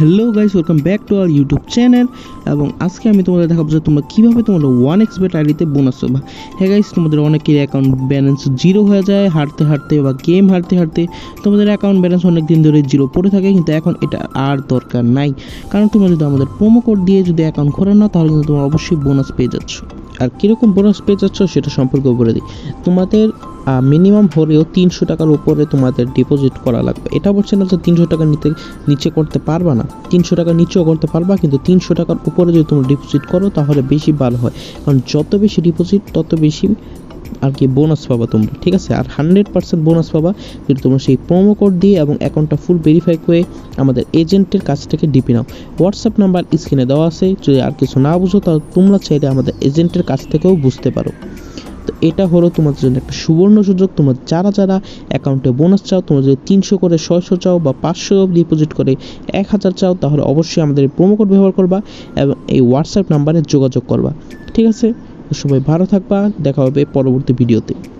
Hello guys, welcome back to our YouTube channel. এবং আজকে আমি তোমাদের দেখাবো যে তোমরা কীভাবে তোমাদের 1xbet আইডিতে বোনাস পাবা। হ্যাঁ গাইস, তোমাদের অনেকের অ্যাকাউন্ট ব্যালেন্স জিরো হয়ে যায় হারতে হারতে বা গেম হারতে হারতে। তোমাদের অ্যাকাউন্ট ব্যালেন্স অনেক দিন ধরে জিরো পড়ে থাকে, কিন্তু এখন এটা আর দরকার নাই, কারণ তোমরা যদি আমাদের প্রোমো কোড দিয়ে যদি অ্যাকাউন্ট খোলো না, তাহলে কিন্তু তোমরা অবশ্যই বোনাস পেয়ে যাচ্ছ। আর কীরকম বোনাস পেয়ে যাচ্ছ সেটা সম্পর্কে বলে দিই। তোমাদের মিনিমাম হলেও 300 টাকার উপরে তোমাদের ডিপোজিট করা লাগবে। এটা বলছে না যে 300 টাকা নিচে করতে পারবা না, 300 টাকা নিচেও করতে পারবা, কিন্তু 300 টাকার উপরে যদি তোমরা ডিপোজিট করো তাহলে বেশি ভালো হয়, কারণ যত বেশি ডিপোজিট তত বেশি আর কি বোনাস পাবা তোমরা, ঠিক আছে। আর 100% বোনাস পাবা যদি তোমরা সেই প্রোমো কোড দিয়ে এবং অ্যাকাউন্টটা ফুল ভেরিফাই করে আমাদের এজেন্টের কাছ থেকে ডিপি নাও। হোয়াটসঅ্যাপ নাম্বার স্ক্রিনে দেওয়া আছে, যদি আর কিছু না বুঝো তাহলে তোমরা চাইলে আমাদের এজেন্টের কাছ থেকেও বুঝতে পারো। তো এটা হলো তোমাদের জন্য একটা সুবর্ণ সুযোগ। তোমরা যারা অ্যাকাউন্টে বোনাস চাও, তোমরা যদি 300 করে 600 চাও বা 500 ডিপোজিট করে 1000 চাও, তাহলে অবশ্যই আমাদের এই প্রোমো কোড ব্যবহার করবা এবং এই হোয়াটসঅ্যাপ নাম্বারে যোগাযোগ করবা, ঠিক আছে। সবাই ভালো থাকবা, দেখা হবে পরবর্তী ভিডিওতে।